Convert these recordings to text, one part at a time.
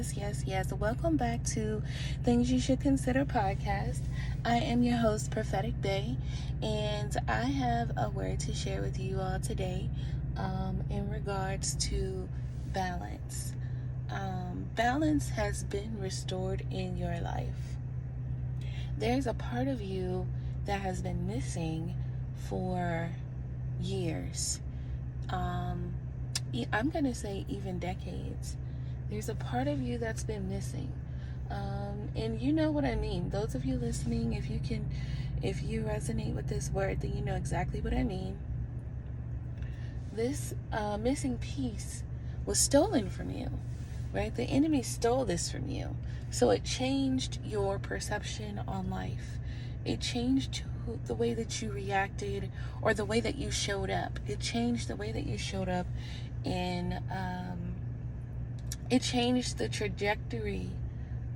yes. Welcome back to Things You Should Consider podcast. I am your host, Prophetic Bay, and I have a word to share with you all today in regards to balance. Balance has been restored in your life. There's a part of you that has been missing for years. I'm going to say even decades. There's a part of you that's been missing. And you know what I mean. Those of you listening, if you resonate with this word, then you know exactly what I mean. This missing piece was stolen from you, right? The enemy stole this from you. So it changed your perception on life. It changed the way that you reacted or the way that you showed up. It changed the way that you showed up it changed the trajectory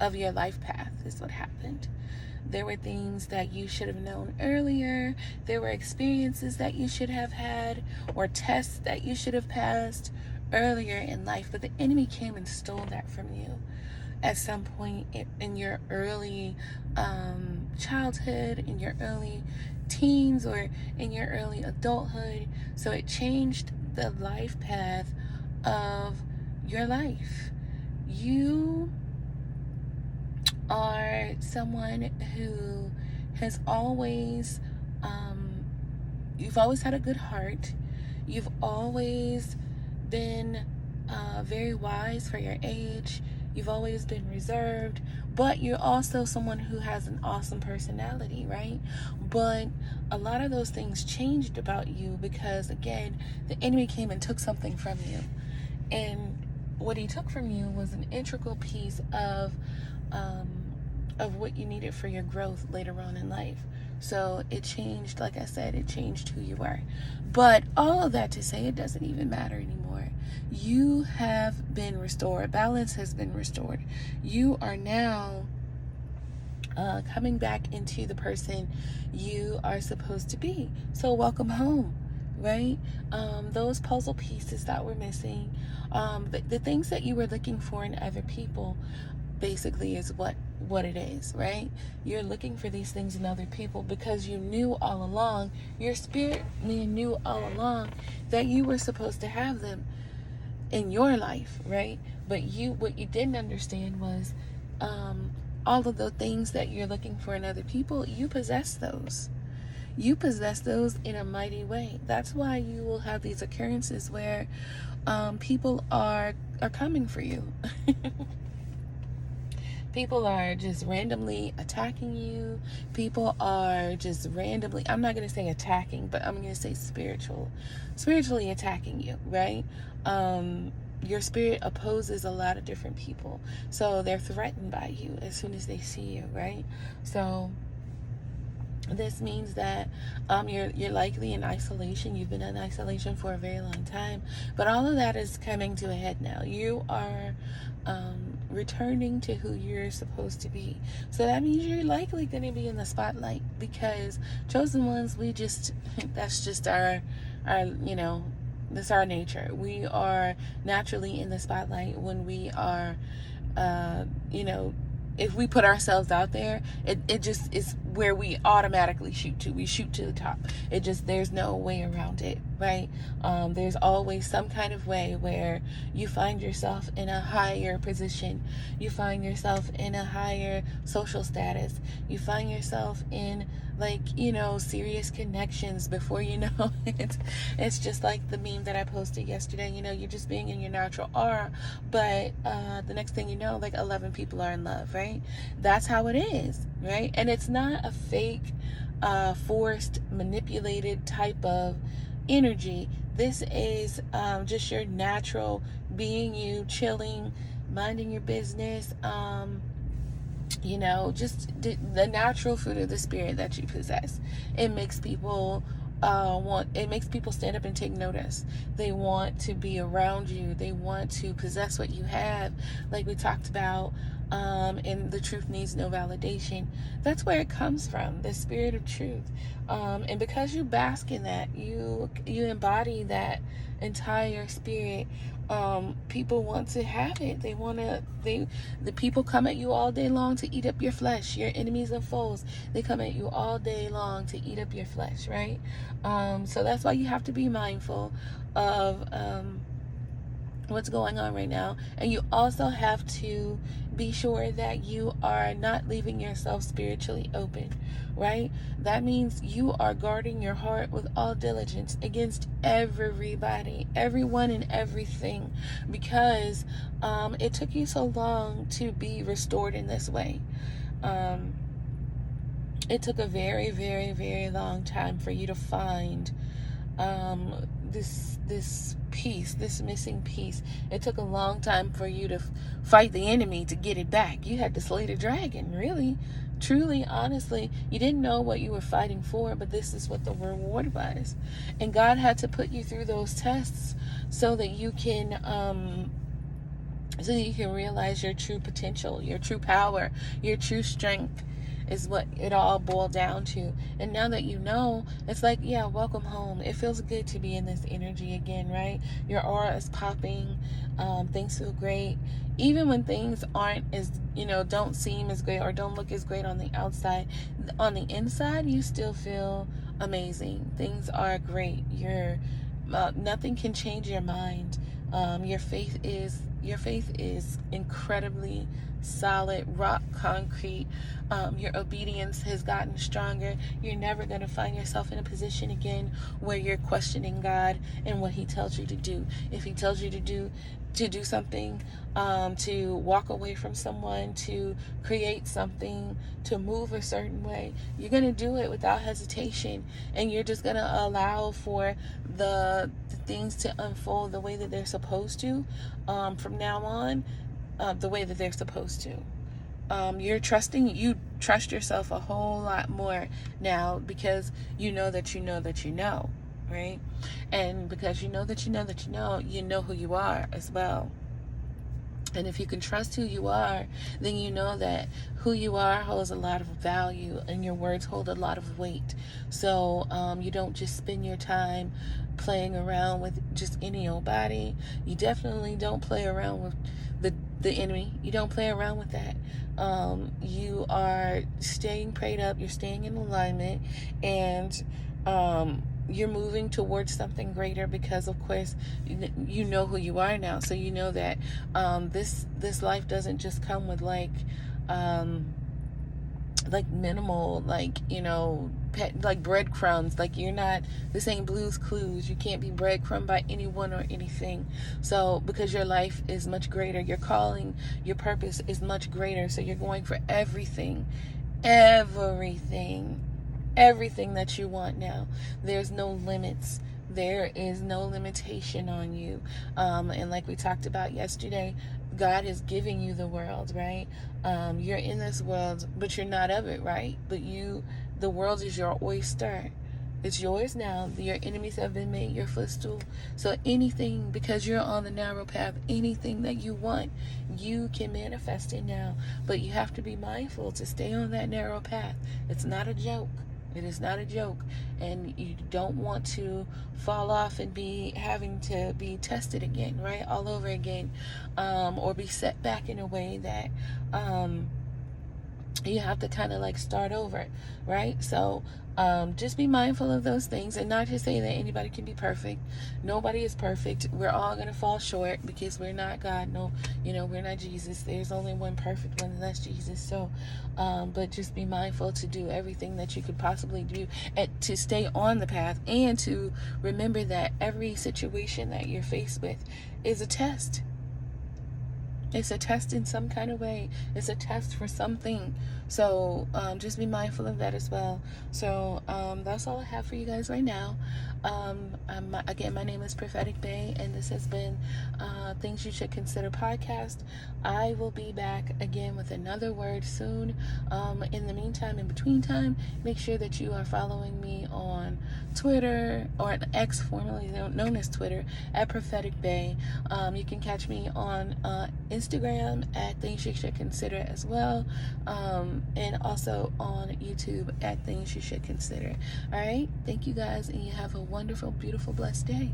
of your life path is what happened. There were things that you should have known earlier. There were experiences that you should have had or tests that you should have passed earlier in life, but the enemy came and stole that from you at some point in your early childhood, in your early teens, or in your early adulthood. So it changed the life path of your life. You are someone who has always you've always had a good heart. You've always been very wise for your age. You've always been reserved, but you're also someone who has an awesome personality, right? But a lot of those things changed about you because, again, the enemy came and took something from you. And what he took from you was an integral piece of what you needed for your growth later on in life. So it changed, like I said, it changed who you are. But all of that to say, it doesn't even matter anymore. You have been restored. Balance has been restored. You are now coming back into the person you are supposed to be. So welcome home, right? Those puzzle pieces that were missing, the things that you were looking for in other people, basically is what it is, right? You're looking for these things in other people because you knew all along, your spirit man knew all along that you were supposed to have them in your life, right? But what you didn't understand was all of the things that you're looking for in other people, you possess those. You possess those in a mighty way. That's why you will have these occurrences where people are coming for you. People are just randomly attacking you. People are just randomly, I'm not going to say attacking, but I'm going to say spiritually attacking you, right? Your spirit opposes a lot of different people. So they're threatened by you as soon as they see you, right? So this means that you're likely in isolation. You've been in isolation for a very long time. But all of that is coming to a head now. You are returning to who you're supposed to be. So that means you're likely going to be in the spotlight because chosen ones, that's just our that's our nature. We are naturally in the spotlight when we are, if we put ourselves out there, it just is where we automatically shoot to. We shoot to the top. There's no way around it, right? There's always some kind of way where you find yourself in a higher position. You find yourself in a higher social status. You find yourself in serious connections before you know it. It's just like the meme that I posted yesterday. You're just being in your natural aura, but the next thing you know, 11 people are in love, right? That's how it is, right? And it's not a fake, forced, manipulated type of energy. This is just your natural being, you chilling, minding your business, just the natural fruit of the spirit that you possess. It makes people stand up and take notice. They want to be around you. They want to possess what you have, like we talked about and the truth needs no validation. That's where it comes from, the spirit of truth. And because you bask in that, you embody that entire spirit. People want to have it. The people come at you all day long to eat up your flesh. Your enemies and foes, they come at you all day long to eat up your flesh, right? So that's why you have to be mindful of what's going on right now. And you also have to be sure that you are not leaving yourself spiritually open, right? That means you are guarding your heart with all diligence against everybody, everyone, and everything, because it took you so long to be restored in this way. It took a very, very, very long time for you to find this piece, this missing piece. It took a long time for you to fight the enemy to get it back. You had to slay the dragon, really, truly, honestly. You didn't know what you were fighting for, but this is what the reward was. And God had to put you through those tests so that you can realize your true potential, your true power, your true strength is what it all boiled down to. And now that you know, it's like, yeah, welcome home. It feels good to be in this energy again, right? Your aura is popping. Things feel great. Even when things aren't as, don't seem as great or don't look as great on the outside, on the inside, you still feel amazing. Things are great. Nothing can change your mind. Your faith is incredibly solid, rock concrete. Your obedience has gotten stronger. You're never going to find yourself in a position again where you're questioning God and what He tells you to do. If He tells you to do something, to walk away from someone, to create something, to move a certain way, you're going to do it without hesitation, and you're just going to allow for the things to unfold the way that they're supposed to, from now on, the way that they're supposed to. You trust yourself a whole lot more now, because you know that you know that you know, right? And because you know that you know that you know who you are as well. And if you can trust who you are, then you know that who you are holds a lot of value, and your words hold a lot of weight. So you don't just spend your time playing around with just any old body. You definitely don't play around with the enemy. You don't play around with that. You are staying prayed up. You're staying in alignment, and you're moving towards something greater, because of course you know who you are now. So you know that this life doesn't just come with like minimal, like breadcrumbs. Like, you're not, this ain't Blue's Clues. You can't be breadcrumbed by anyone or anything. So because your life is much greater, your calling, your purpose is much greater, so you're going for everything that you want now. There's no limits. There is no limitation on you. And like we talked about yesterday, God is giving you the world, right? You're in this world, but you're not of it, right? But the world is your oyster. It's yours now. Your enemies have been made your footstool. So anything, because you're on the narrow path, anything that you want, you can manifest it now. But you have to be mindful to stay on that narrow path. It's not a joke. It is not a joke. And you don't want to fall off and be having to be tested again, right? All over again. Or be set back in a way that you have to kind of like start over, right? So just be mindful of those things, and not to say that anybody can be perfect. Nobody is perfect. We're all going to fall short, because we're not God. No, we're not Jesus. There's only one perfect one, and that's Jesus. So but just be mindful to do everything that you could possibly do to stay on the path, and to remember that every situation that you're faced with is a test. It's a test in some kind of way. It's a test for something. So just be mindful of that as well. So that's all I have for you guys right now. Again, my name is Prophetic Bay, and this has been Things You Should Consider podcast. I will be back again with another word soon. In the meantime, in between time, make sure that you are following me on Twitter, or X, formerly known as Twitter, at Prophetic Bay. You can catch me on Instagram Instagram at Things You Should Consider as well, and also on YouTube at Things You Should Consider. All right, thank you guys, and you have a wonderful, beautiful, blessed day.